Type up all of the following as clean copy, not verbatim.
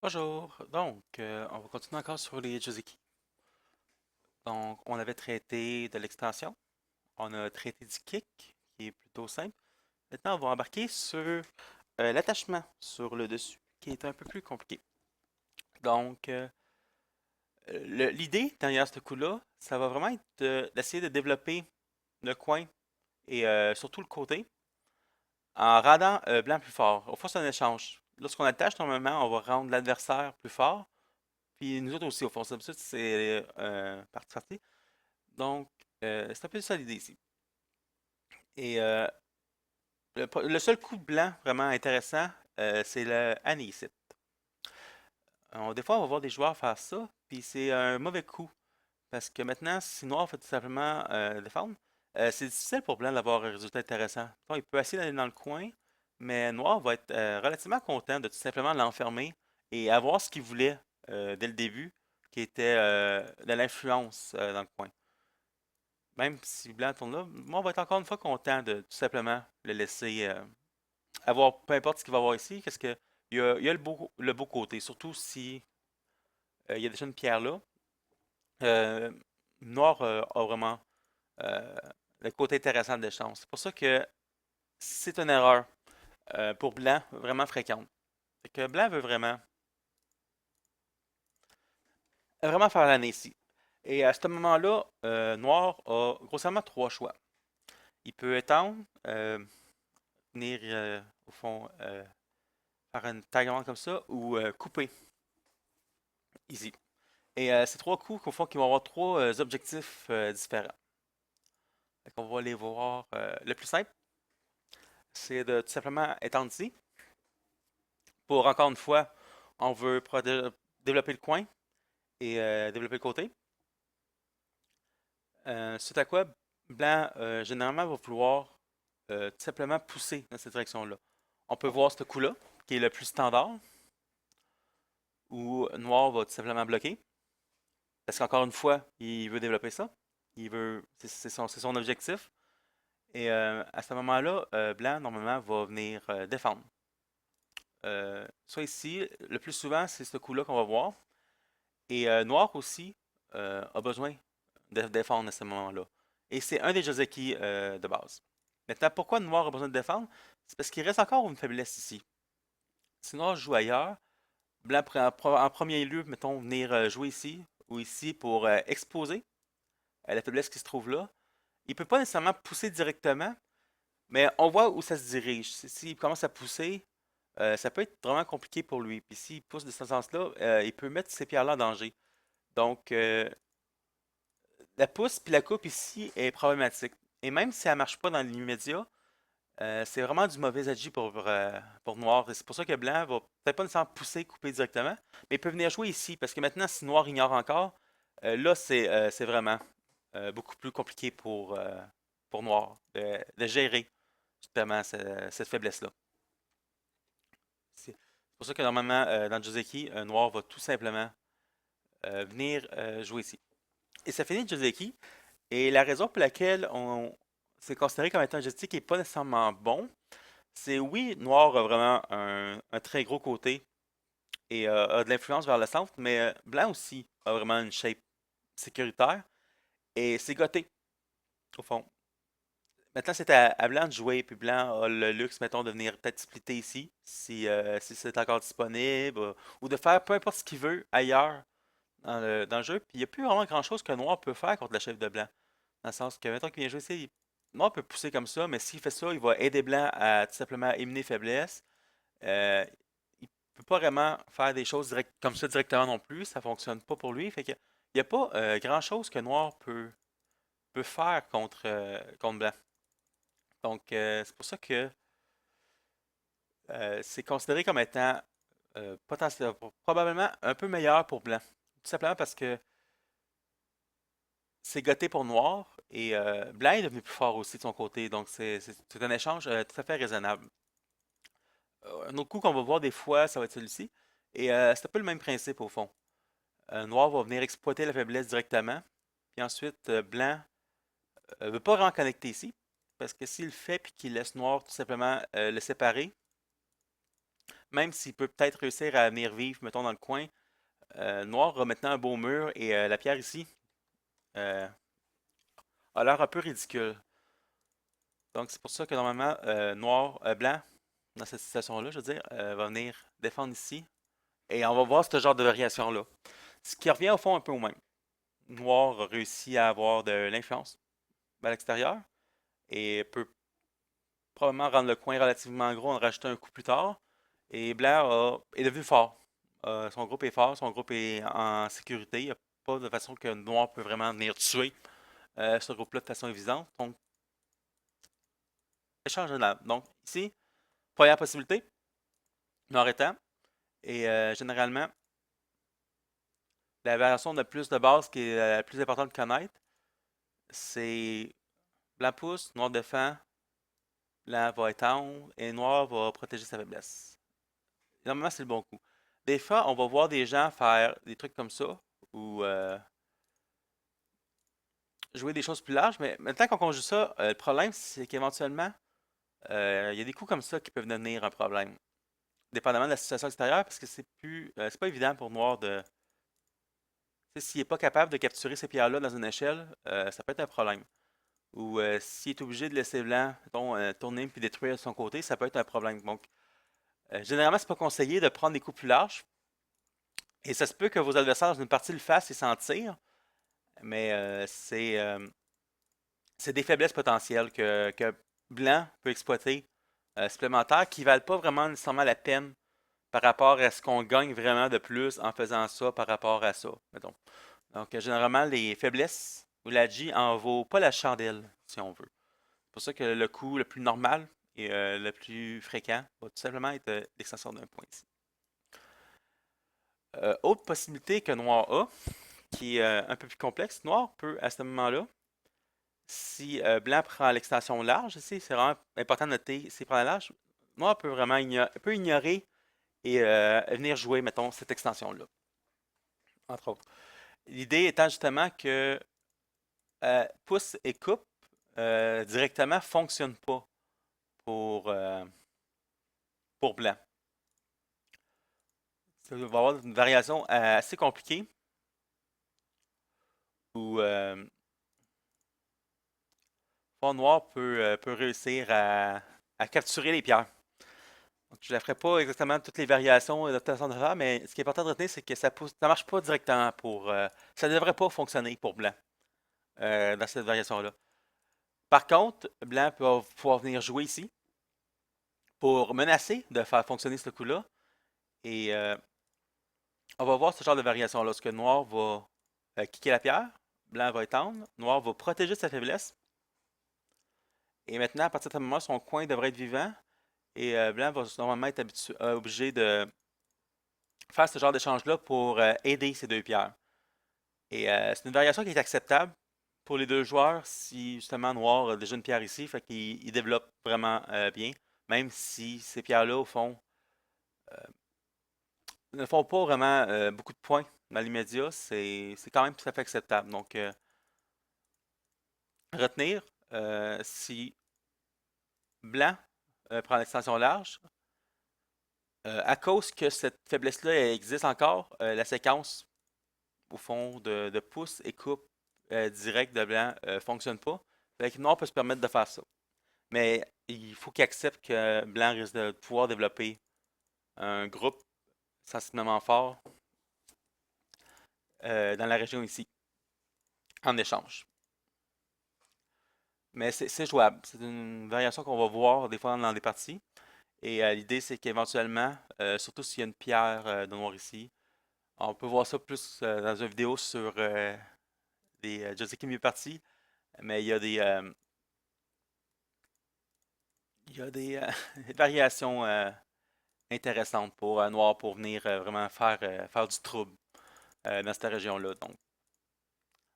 Bonjour. On va continuer encore sur les Joseki. Donc, on avait traité de l'extension, on a traité du kick, qui est plutôt simple. Maintenant, on va embarquer sur l'attachement sur le dessus, qui est un peu plus compliqué. Donc, l'idée derrière ce coup-là, ça va vraiment être d'essayer de développer le coin et surtout le côté en rendant blanc plus fort. Au fond, c'est un échange. Lorsqu'on attache, normalement, on va rendre l'adversaire plus fort. Puis nous autres aussi, au fond, c'est partie. Donc, c'est un peu ça l'idée ici. Et le seul coup de blanc vraiment intéressant, c'est le anécite. Des fois, on va voir des joueurs faire ça, puis c'est un mauvais coup. Parce que maintenant, si noir fait tout simplement défendre, c'est difficile pour blanc d'avoir un résultat intéressant. Bon, il peut essayer d'aller dans le coin, mais noir va être relativement content de tout simplement l'enfermer et avoir ce qu'il voulait dès le début, qui était de l'influence dans le coin. Même si Blanc tourne là, moi, on va être encore une fois content de tout simplement le laisser avoir peu importe ce qu'il va avoir ici, parce que il y a le beau côté, surtout si il y a déjà une pierre là. Euh, Noir a vraiment euh, le côté intéressant de l'échange. C'est pour ça que c'est une erreur pour Blanc vraiment fréquente. Fait que Blanc veut vraiment faire l'année ici. Et à ce moment-là, Noir a grossièrement trois choix. Il peut étendre, venir au fond faire une taille grande comme ça ou couper easy. Et ces trois coups, au fond, qui vont avoir trois objectifs différents. On va les voir. Le plus simple, c'est de tout simplement étendre ici. Pour encore une fois, on veut développer le coin et développer le côté. Suite à quoi, blanc, généralement, va vouloir tout simplement pousser dans cette direction-là. On peut voir ce coup-là, qui est le plus standard, où noir va tout simplement bloquer. Parce qu'encore une fois, il veut développer ça. C'est son objectif. Et à ce moment-là, blanc, normalement, va venir défendre. Soit ici, le plus souvent, c'est ce coup-là qu'on va voir. Et noir aussi a besoin de défendre à ce moment-là. Et c'est un des Joseki de base. Maintenant, pourquoi noir a besoin de défendre? C'est parce qu'il reste encore une faiblesse ici. Si noir joue ailleurs, blanc pourrait en premier lieu, mettons, venir jouer ici ou ici pour exposer la faiblesse qui se trouve là. Il ne peut pas nécessairement pousser directement, mais on voit où ça se dirige. S'il commence à pousser, ça peut être vraiment compliqué pour lui. Puis s'il pousse de ce sens-là, il peut mettre ces pierres-là en danger. Donc, la pousse puis la coupe ici est problématique. Et même si elle ne marche pas dans l'immédiat, c'est vraiment du mauvais agi pour Noir. Et c'est pour ça que Blanc va peut-être pas nécessairement pousser, couper directement, mais il peut venir jouer ici. Parce que maintenant, si Noir ignore encore, là, c'est vraiment beaucoup plus compliqué pour Noir de gérer justement cette faiblesse-là. C'est pour ça que normalement, dans Joseki, Noir va tout simplement venir jouer ici. Et ça finit Joseki. Et la raison pour laquelle on c'est considéré comme étant un joystick qui n'est pas nécessairement bon, c'est oui, Noir a vraiment un très gros côté et a de l'influence vers le centre, mais Blanc aussi a vraiment une shape sécuritaire et c'est goté, au fond. Maintenant, c'est à Blanc de jouer, puis Blanc a le luxe, mettons, de venir peut-être splitter ici, si c'est encore disponible, ou de faire peu importe ce qu'il veut ailleurs dans le jeu. Puis il n'y a plus vraiment grand-chose que Noir peut faire contre la chef de Blanc. Dans le sens que, mettons qu'il vient jouer ici, Noir peut pousser comme ça, mais s'il fait ça, il va aider Blanc à tout simplement éliminer faiblesse. Euh, il peut pas vraiment faire des choses comme ça directement non plus, ça fonctionne pas pour lui. Fait que, il n'y a pas grand-chose que Noir peut faire contre Blanc. Donc, c'est pour ça que c'est considéré comme étant probablement un peu meilleur pour Blanc. Tout simplement parce que c'est goté pour Noir et Blanc est devenu plus fort aussi de son côté. Donc, c'est un échange tout à fait raisonnable. Un autre coup qu'on va voir des fois, ça va être celui-ci. Et c'est un peu le même principe au fond. Noir va venir exploiter la faiblesse directement. Puis ensuite, Blanc ne veut pas vraiment connecter ici. Parce que s'il le fait puis qu'il laisse Noir tout simplement le séparer, même s'il peut peut-être réussir à venir vivre, mettons, dans le coin, noir a maintenant un beau mur et la pierre ici euh, a l'air un peu ridicule. Donc c'est pour ça que normalement, blanc, dans cette situation-là, je veux dire, va venir défendre ici. Et on va voir ce genre de variation-là. Ce qui revient au fond un peu au même. Noir a réussi à avoir de l'influence à l'extérieur et peut probablement rendre le coin relativement gros en rajoutant un coup plus tard. Et est devenu fort. Son groupe est fort, son groupe est en sécurité. Il n'y a pas de façon que Noir peut vraiment venir tuer ce groupe-là de façon évidente. Donc, échange de lame. Donc, ici, première possibilité, Noir étant. Et généralement, la variation de plus de base qui est la plus importante de connaître, c'est blanc pousse, noir défend, blanc va étendre et noir va protéger sa faiblesse. Normalement, c'est le bon coup. Des fois, on va voir des gens faire des trucs comme ça ou jouer des choses plus larges, mais maintenant qu'on joue ça, le problème, c'est qu'éventuellement, il y a des coups comme ça qui peuvent devenir un problème, dépendamment de la situation extérieure, parce que c'est pas évident pour Noir de. Tu sais, s'il n'est pas capable de capturer ces pierres-là dans une échelle, ça peut être un problème. Ou s'il est obligé de laisser Blanc, mettons, tourner puis détruire de son côté, ça peut être un problème. Donc, généralement, c'est pas conseillé de prendre des coups plus larges. Et ça se peut que vos adversaires dans une partie le fassent et s'en tirent, mais c'est des faiblesses potentielles que Blanc peut exploiter supplémentaires qui ne valent pas vraiment nécessairement la peine par rapport à ce qu'on gagne vraiment de plus en faisant ça par rapport à ça, mettons. Donc, généralement, les faiblesses ou la G en vaut pas la chandelle, si on veut. C'est pour ça que le coup le plus normal et le plus fréquent va tout simplement être l'extension d'un point ici. Autre possibilité que Noir a, qui est un peu plus complexe, Noir peut, à ce moment-là, si Blanc prend l'extension large, ici, c'est vraiment important de noter, s'il prend la large, Noir peut vraiment peut ignorer et venir jouer, mettons, cette extension-là, entre autres. L'idée étant justement que pouce et coupe directement ne fonctionnent pas pour, euh, pour Blanc. Ça va avoir une variation assez compliquée où Fond Noir peut réussir à capturer les pierres. Donc, je ne ferai pas exactement toutes les variations de façon de faire, mais ce qui est important de retenir, c'est que ça ne marche pas directement pour. Ça ne devrait pas fonctionner pour Blanc dans cette variation-là. Par contre, Blanc peut pouvoir venir jouer ici pour menacer de faire fonctionner ce coup-là. Et on va voir ce genre de variation lorsque Noir va kicker la pierre, Blanc va étendre, Noir va protéger sa faiblesse. Et maintenant, à partir de ce moment, son coin devrait être vivant. Et Blanc va normalement être obligé de faire ce genre d'échange-là pour aider ces deux pierres. Et c'est une variation qui est acceptable pour les deux joueurs si justement Noir a déjà une pierre ici, fait qu'il développe vraiment bien, même si ces pierres-là, au fond, ne font pas vraiment beaucoup de points dans l'immédiat, c'est quand même tout à fait acceptable. Donc, retenir, si Blanc prend l'extension large, à cause que cette faiblesse-là existe encore, la séquence, au fond, de pouce et coupe direct de Blanc fonctionne pas. Fait que Noir peut se permettre de faire ça. Mais il faut qu'il accepte que Blanc risque de pouvoir développer un groupe sensiblement fort dans la région ici, en échange. Mais c'est jouable. C'est une variation qu'on va voir des fois dans des parties. Et l'idée, c'est qu'éventuellement, surtout s'il y a une pierre de noir ici, on peut voir ça plus dans une vidéo sur des Joseki mieux parties. Mais il y a des variations intéressantes pour Noir pour venir vraiment faire du trouble dans cette région-là. Donc,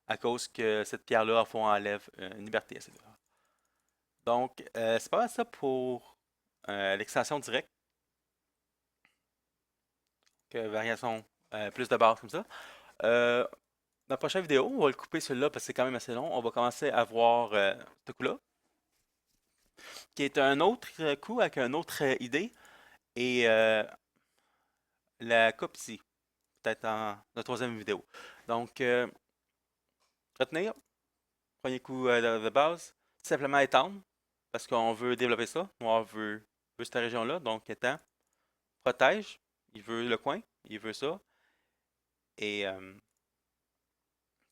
à cause que cette pierre-là, au fond, enlève une liberté à ces deux. Donc, c'est pas mal ça pour l'extension directe, que variation plus de base comme ça. Euh, dans la prochaine vidéo, on va le couper celui-là parce que c'est quand même assez long. On va commencer à voir ce coup-là, qui est un autre coup avec une autre idée. Et la coupe ici, peut-être dans la troisième vidéo. Donc, retenir, premier coup de base, simplement étendre, parce qu'on veut développer ça. Noir veut cette région-là, donc étend, protège, il veut le coin, il veut ça, et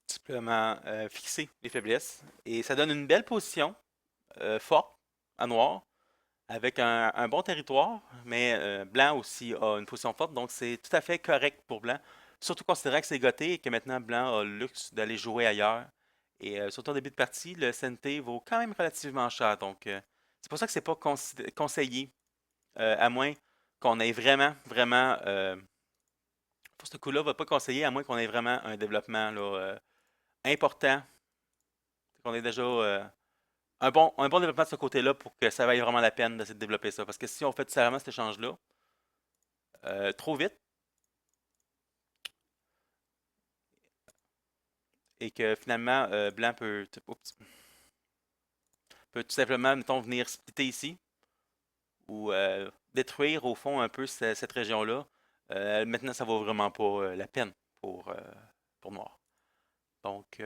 simplement fixer les faiblesses. Et ça donne une belle position, forte, à noir, avec un bon territoire, mais blanc aussi a une position forte, donc c'est tout à fait correct pour blanc. Surtout considérant que c'est goté et que maintenant blanc a le luxe d'aller jouer ailleurs. Et surtout en début de partie, le SNT vaut quand même relativement cher. Donc c'est pour ça que c'est pas conseillé, à moins qu'on ait vraiment, pour ce coup-là, va pas conseiller à moins qu'on ait vraiment un développement là, important, qu'on ait déjà un bon développement de ce côté-là pour que ça vaille vraiment la peine d'essayer de développer ça. Parce que si on fait sérieusement cet échange-là, trop vite, et que finalement, blanc peut tout simplement, mettons, venir splitter ici, ou détruire au fond un peu cette région-là, maintenant, ça vaut vraiment pas la peine pour, pour noir. Donc,